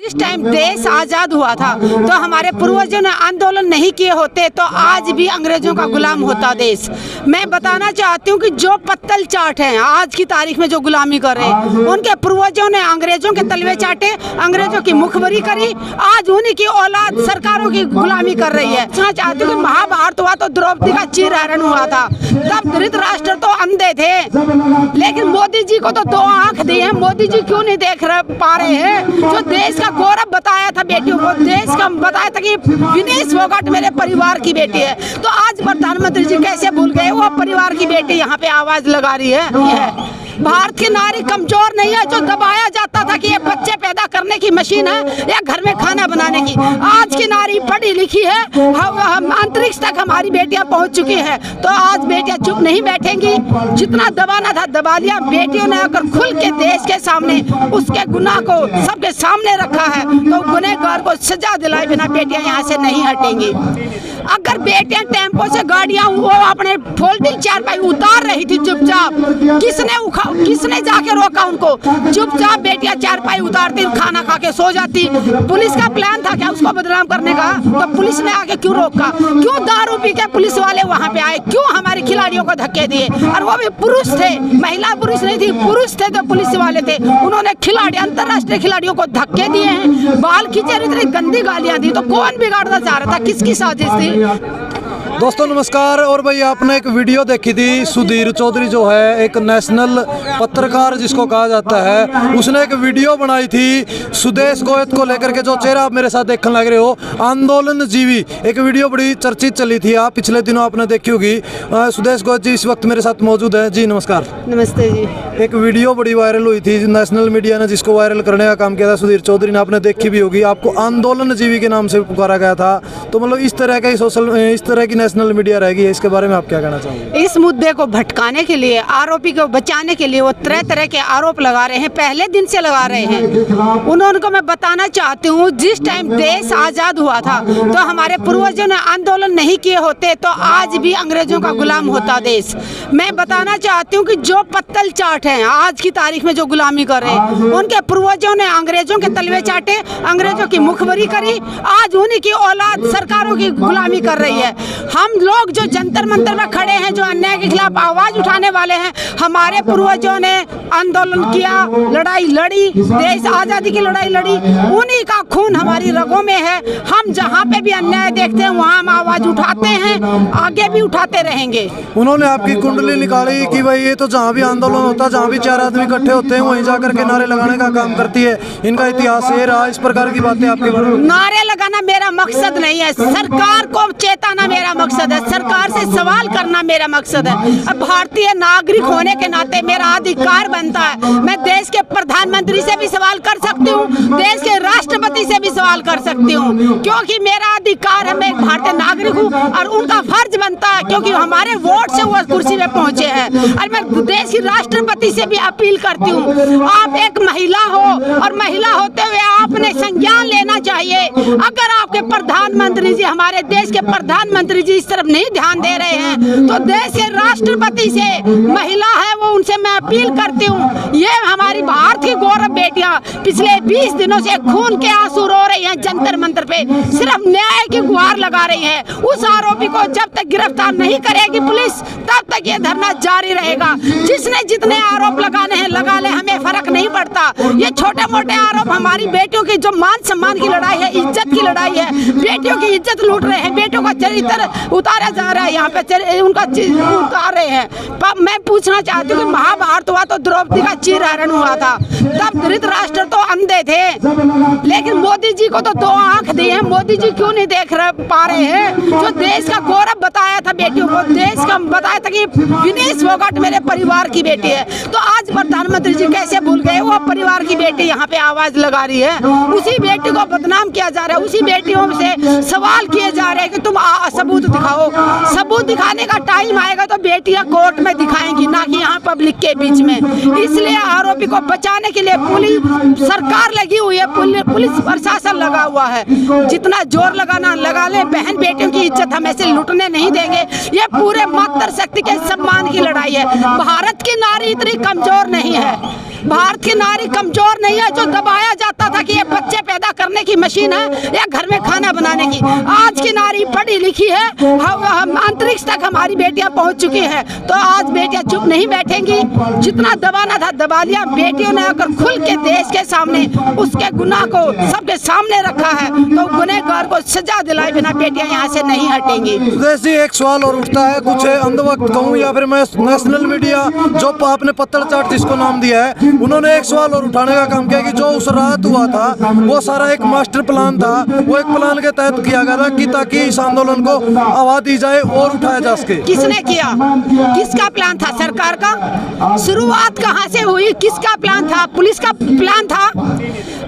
जिस टाइम देश आजाद हुआ था तो हमारे पूर्वजों ने आंदोलन नहीं किए होते तो आज भी अंग्रेजों का गुलाम होता देश। मैं बताना चाहती हूँ कि जो पत्तल चाट हैं आज की तारीख में जो गुलामी कर रहे हैं, उनके पूर्वजों ने अंग्रेजों के तलवे चाटे, अंग्रेजों की मुखबरी करी, आज उन्हीं की औलाद सरकारों की गुलामी कर रही है। मैं चाहती हूँ कि महाभारत हुआ तो द्रौपदी का चीरहरण हुआ था, तब धृतराष्ट्र तो अंधे थे, लेकिन मोदी जी को तो 2 आंख दी है। मोदी जी क्यों नहीं देख पा रहे हैं? जो देश का गौरव बताया था बेटियों को, देश का बताया था कि विनेश फोगाट मेरे परिवार की बेटी है, तो आज प्रधानमंत्री जी कैसे भूल गए? वो परिवार की बेटी यहाँ पे आवाज लगा रही है। भारत की नारी कमजोर नहीं है जो दबाया जाता था कि ये बच्चे पैदा करने की मशीन है या घर में खाना बनाने की। आज की नारी पढ़ी लिखी है, हम अंतरिक्ष तक हमारी बेटियां पहुंच चुकी हैं, तो आज बेटियां चुप नहीं बैठेंगी। जितना दबाना था दबा लिया। बेटियों ने अगर खुल के देश के सामने उसके गुनाह को सबके सामने रखा है तो गुनहगार को सजा दिलाए बिना बेटियां यहाँ से नहीं हटेंगी। अगर बेटियां टेम्पो से गाड़ियां वो अपने फोल्डिंग चारपाई उतार रही थी चुपचाप, किसने जाके रोका उनको? चुपचाप बेटियां चारपाई उतारती, खाना खा के सो जाती। पुलिस का प्लान था क्या उसको बदनाम करने का? तो पुलिस ने आके क्यों रोका? क्यों दारू पी के पुलिस वाले वहां पे आए? क्यों हमारे खिलाड़ियों को धक्के दिए? और वो भी पुरुष थे, महिला पुरुष नहीं थी, पुरुष थे तो पुलिस वाले थे। उन्होंने खिलाड़ी, अंतर्राष्ट्रीय खिलाड़ियों को धक्के दिए हैं, बाल खींचे, इतनी गंदी गालियां दी, तो कौन बिगाड़ना चाह रहा था? किसकी साजिश थी? दोस्तों नमस्कार। और भाई आपने एक वीडियो देखी थी, सुधीर चौधरी जो है एक नेशनल पत्रकार जिसको कहा जाता है, उसने एक वीडियो बनाई थी सुदेश गोयत को लेकर के, जो चेहरा आप मेरे साथ देखने लग रहे हो, आंदोलन जीवी। एक वीडियो बड़ी चर्चित चली थी, आप पिछले दिनों आपने देखी होगी। सुदेश गोयत जी इस वक्त मेरे साथ मौजूद है। जी नमस्कार। नमस्ते जी। एक वीडियो बड़ी वायरल हुई थी, नेशनल मीडिया ने जिसको वायरल करने का काम किया था सुधीर चौधरी ने, आपने देखी भी होगी। आपको आंदोलन जीवी के नाम से पुकारा गया था, तो मतलब इस तरह का इस तरह की नेशनल मीडिया रहेगी, इसके बारे में आप क्या कहना चाहोगे? इस मुद्दे को भटकाने के लिए, आरोपी को बचाने के लिए वो तरह तरह के आरोप लगा रहे हैं, पहले दिन से लगा रहे हैं। उनको मैं बताना चाहती हूँ, जिस टाइम देश आजाद हुआ था तो हमारे पूर्वजों ने आंदोलन नहीं किए होते तो आज भी अंग्रेजों का गुलाम होता देश। मैं बताना चाहती हूँ कि जो पत्तल चाट हैं आज की तारीख में जो गुलामी कर रहे हैं, उनके पूर्वजों ने अंग्रेजों के तलवे चाटे, अंग्रेजों की मुखबरी करी, आज उन्हीं की औलाद सरकारों की गुलामी कर रही है। हम लोग जो जंतर मंतर में खड़े हैं, जो अन्याय के खिलाफ आवाज उठाने वाले हैं, हमारे पूर्वजों ने आंदोलन किया, लड़ाई लड़ी, देश आजादी की लड़ाई लड़ी, उन्हीं का खून हमारी रगों में है। हम जहाँ पे भी अन्याय देखते हैं वहाँ हम आवाज उठाते हैं, आगे भी उठाते रहेंगे। उन्होंने आपकी कुंडली निकाली कि भाई ये तो जहाँ भी आंदोलन होता है, जहाँ भी 4 आदमी इकट्ठे होते हैं, वहीं जाकर के नारे लगाने का काम करती है, इनका इतिहास ये रहा। इस प्रकार की बातें आपके बारे में? नारे लगाना मेरा मकसद नहीं है, सरकार को चेताना मेरा मकसद है, सरकार से सवाल करना मेरा मकसद है। अब भारतीय नागरिक होने के नाते मेरा अधिकार बनता है, मैं देश के प्रधानमंत्री से भी सवाल कर सकती हूँ, देश के राष्ट्रपति से भी सवाल कर सकती हूँ, क्योंकि मेरा अधिकार है, मैं एक भारतीय नागरिक हूँ और उनका फर्ज बनता है, क्योंकि हमारे वोट से वो कुर्सी पे पहुंचे हैं। और मैं देश की राष्ट्रपति से भी अपील करती हूँ, आप एक महिला हो और महिला होते हुए आपने संज्ञान लेना चाहिए। अगर आपके प्रधानमंत्री जी, हमारे देश के प्रधानमंत्री जी इस तरफ नहीं ध्यान दे रहे हैं तो देश के राष्ट्रपति से, महिला है वो, उनसे मैं अपील करती हूँ, ये हमारी भारत की गौरव बेटियां पिछले 20 दिनों से खून के आंसू रो रही हैं, जंतर मंतर पे सिर्फ न्याय की गुहार लगा रही है। उस आरोपी को जब तक गिरफ्तार नहीं करेगी पुलिस, तब तक ये धरना जारी रहेगा। जिसने जितने आरोप लगाने हैं लगा ले, हमें फर्क नहीं पड़ता। ये छोटे मोटे आरोप हमारी बेटियों की जो मान सम्मान की लड़ाई है, इज्जत की लड़ाई है, बेटियों की इज्जत लूट रहे हैं, बेटियों का चरित्र उतारा जा रहा है, यहाँ पे उनका उतार रहे हैं। मैं पूछना चाहती हूँ कि महाभारत हुआ तो द्रौपदी का चीरहरण हुआ था, तब धृतराष्ट्र तो अंधे थे, लेकिन मोदी जी को तो 2 आंख दी है। मोदी जी क्यों नहीं देख पा रहे हैं? जो देश का गौरव बताया था बेटियों को, देश का बताया था कि विनेश फोगाट मेरे परिवार की बेटी है, तो आज प्रधानमंत्री जी कैसे भूल गए? वो परिवार की बेटी यहाँ पे आवाज लगा रही है, उसी बेटी को बदनाम किया जा रहा है, उसी बेटियों से सवाल किए जा रहे हैं कि तुम सबूत दिखाओ। सबूत दिखाने का टाइम आएगा तो बेटियां कोर्ट में दिखाएंगी, ना कि यहाँ पब्लिक के बीच में। इसलिए आरोपी को बचाने के लिए पुलिस सरकार लगी हुई है, पुलिस प्रशासन लगा हुआ है। जितना जोर लगाना लगा ले, बहन बेटियों की इज्जत हम ऐसे लुटने नहीं देंगे। ये पूरे मातृशक्ति के सम्मान की लड़ाई है। भारत की नारी इतनी कमजोर नहीं है, भारत की नारी कमजोर नहीं है जो दबाया जाता था कि ये बच्चे पैदा पीटने की मशीन है या घर में खाना बनाने की। आज की नारी पढ़ी लिखी है, हम अंतरिक्ष तक हमारी बेटियां पहुंच चुकी हैं, तो आज बेटियां चुप नहीं बैठेंगी। जितना दबाना था दबा लिया। बेटियों ने अगर खुल के देश के सामने उसके गुनाह को सबके सामने रखा है, तो गुनहगार को सजा दिलाए बिना बेटियां यहाँ से नहीं हटेंगी। जैसे एक सवाल और उठता है, कुछ अंधभक्त कहूँ या फिर मैं नेशनल मीडिया जो आपने पत्थर चाट जिसको नाम दिया है, उन्होंने एक सवाल और उठाने का काम किया कि जो उस रात हुआ था वो सारा एक मास्टर प्लान था, वो एक प्लान के तहत किया गया था कि ताकि इस आंदोलन को आवाज दी जाए और उठाया जा सके। किसने किया? किसका प्लान था? सरकार का। शुरुआत कहाँ से हुई? किसका प्लान था? पुलिस का प्लान था।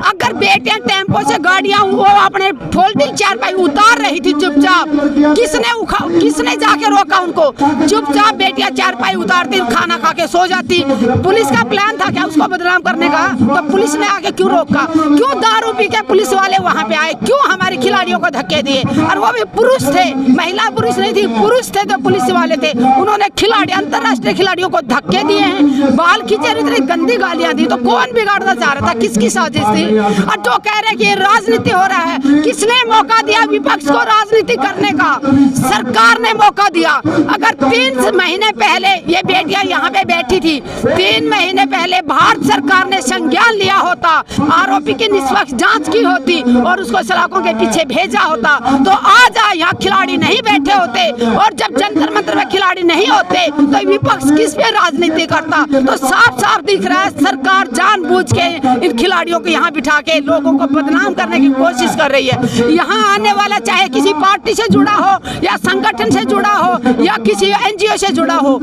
अगर बेटियां टेम्पो से गाड़ियां वो अपने फोल्डिंग चारपाई उतार रही थी चुपचाप, किसने जाके रोका उनको? चुपचाप बेटियां चारपाई उतारती, खाना खा के सो जाती। पुलिस का प्लान था क्या उसको बदनाम करने का? तो पुलिस ने आके क्यों रोका? क्यों दारू पी के पुलिस वाले वहाँ पे आए? क्यों हमारी खिलाड़ियों को धक्के दिए? और वो भी पुरुष थे, महिला पुरुष नहीं थी, पुरुष थे तो पुलिस वाले थे। उन्होंने खिलाड़ी, अंतर्राष्ट्रीय खिलाड़ियों को धक्के दिए हैं, बाल खींचे, इतनी गंदी गालियां दी। तो कौन बिगाड़ना चाह रहा था? किसकी साजिश थी? और जो कह रहे कि राजनीति हो रहा है, किसने मौका दिया विपक्ष को राजनीति करने का? सरकार ने मौका दिया। अगर 3 महीने पहले ये बेटियां यहाँ पे बैठी थी, 3 महीने पहले भारत सरकार ने संज्ञान लिया होता, आरोपी की निष्पक्ष जांच की होती और उसको सलाखों के पीछे भेजा होता, तो आज यहाँ खिलाड़ी नहीं बैठे होते। और जब जंतर मंतर में खिलाड़ी नहीं होते तो विपक्ष किस पे राजनीति करता? तो साफ साफ दिख रहा है सरकार जानबूझ के इन खिलाड़ियों को यहाँ बिठा के लोगों को बदनाम करने की कोशिश कर रही है। यहाँ आने वाला चाहे किसी पार्टी से जुड़ा हो या संगठन से जुड़ा हो या किसी NGO से जुड़ा हो,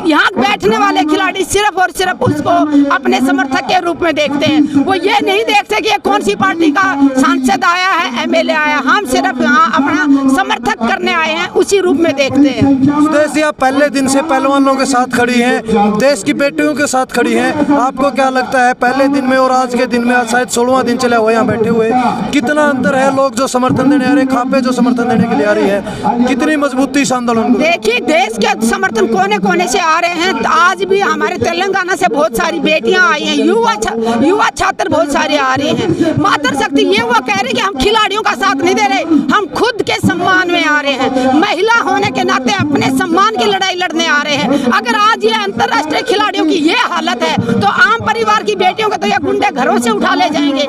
यहाँ बैठने वाले खिलाड़ी सिर्फ और सिर्फ उसको अपने समर्थक के रूप में देखते हैं। वो ये नहीं देखते कि ये कौन सी पार्टी का सांसद आया है, MLA आया। हम सिर्फ यहाँ अपना समर्थक करने आए हैं, उसी रूप में देखते हैं। सुदेश, आप पहले दिन से पहलवानों के साथ खड़ी हैं, देश की बेटियों के साथ खड़ी हैं। आपको क्या लगता है पहले दिन में और आज के दिन में, शायद 16वां दिन चला हुआ यहाँ बैठे हुए, कितना अंतर है? लोग जो समर्थन देने आ रहे, खापे जो समर्थन देने के लिए आ रही है, कितनी मजबूती इस आंदोलन को? देखिए, देश के समर्थन कोने कोने से आ रहे हैं। आज भी हमारे तेलंगाना से बहुत सारी बेटियां आई हैं, युवा छात्र बहुत सारे आ रहे हैं। मातृशक्ति ये वो कह रहे कि हम खिलाड़ियों का साथ नहीं दे रहे, हम खुद के सम्मान में आ रहे हैं। महिला होने के नाते अपने सम्मान की लड़ाई लड़ने आ रहे हैं। अगर आज ये अंतर्राष्ट्रीय खिलाड़ियों की ये हालत है, तो आम परिवार की बेटियों को तो ये गुंडे घरों से उठा ले जाएंगे।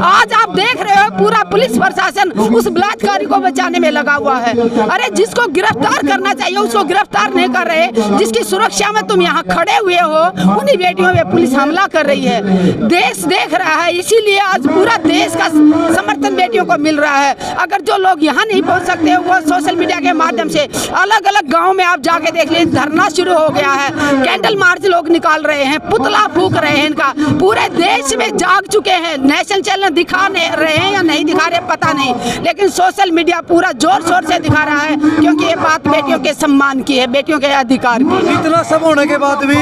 आज आप देख रहे हो पूरा पुलिस प्रशासन उस बलात्कारी को बचाने में लगा हुआ है। अरे जिसको गिरफ्तार करना चाहिए उसको गिरफ्तार नहीं कर रहे, जिसकी सुरक्षा में तुम यहाँ खड़े हुए हो उन्हीं बेटियों पे पुलिस हमला कर रही है। देश देख रहा है, इसीलिए आज पूरा देश का समर्थन बेटियों को मिल रहा है। अगर जो लोग यहाँ नहीं पहुँच सकते वो सोशल मीडिया के माध्यम से अलग अलग गाँव में आप जाके देख लीजिए, धरना शुरू हो गया है, कैंडल मार्च लोग निकाल रहे हैं, पुतला फूंक रहे हैं। इनका पूरे देश में जाग चुके हैं। नेशनल चैनल दिखा रहे हैं या नहीं दिखा रहे पता नहीं, लेकिन सोशल मीडिया पूरा जोर शोर से दिखा रहा है, क्योंकि ये बात बेटियों के सम्मान की है, बेटियों के अधिकार की। इतना सब होने के बाद भी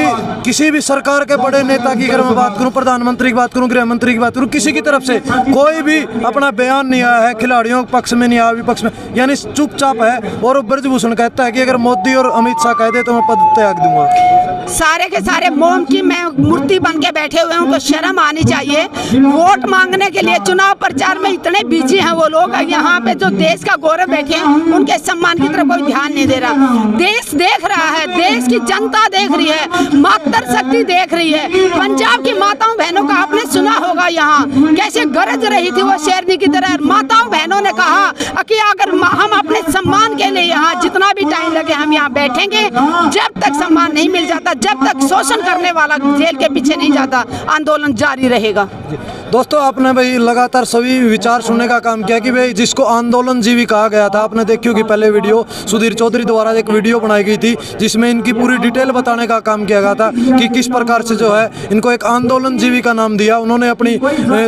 किसी भी सरकार के बड़े नेता की अगर मैं बात करूं, प्रधानमंत्री की बात करूं, गृह मंत्री की बात करूं, किसी की तरफ से कोई भी अपना बयान नहीं आया है, खिलाड़ियों के पक्ष में नहीं आया, विपक्ष में, यानी चुपचाप है। और ब्रजभूषण कहता है कि अगर मोदी और अमित शाह कह दे तो मैं पद त्याग दूंगा। सारे के सारे मोम की मैं मूर्ति बन के बैठे हुए हैं, उनको शर्म आनी चाहिए। वोट मांगने के लिए चुनाव प्रचार में इतने बिजी हैं वो लोग, यहाँ पे जो देश का गौरव बैठे हैं उनके सम्मान की तरफ कोई ध्यान नहीं दे रहा। देश देख रहा है, देश की जनता देख रही है, मातृशक्ति देख रही है। पंजाब की माताओं बहनों का आपने सुना होगा, यहाँ कैसे गरज रही थी वो शेरनी की तरह। माताओं बहनों ने कहा कि अगर हम अपने सम्मान के लिए यहाँ जितना भी टाइम लगे हम यहाँ बैठेंगे, जब तक सम्मान नहीं मिल जाता, जब तक शोषण करने वाला जेल के पीछे नहीं जाता, आंदोलन जारी रहेगा। दोस्तों, आपने भाई लगातार सभी विचार सुनने का काम किया कि भाई जिसको आंदोलन जीवी कहा गया था, आपने देखी होगी पहले वीडियो, सुधीर चौधरी द्वारा एक वीडियो बनाई गई थी जिसमें इनकी पूरी डिटेल बताने का काम किया गया था कि किस प्रकार से जो है इनको एक आंदोलन जीवी का नाम दिया। उन्होंने अपनी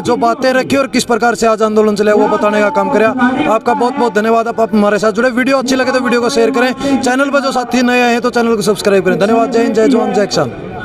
जो बातें रखी और किस प्रकार से आज आंदोलन चले वो बताने का काम किया। आपका बहुत बहुत धन्यवाद, आप हमारे साथ जुड़े। वीडियो अच्छी लगे तो वीडियो को शेयर करें, चैनल पर जो साथी नए आए हैं तो चैनल को सब्सक्राइब करें। धन्यवाद। जय हिंद, जय जवान, जय किसान।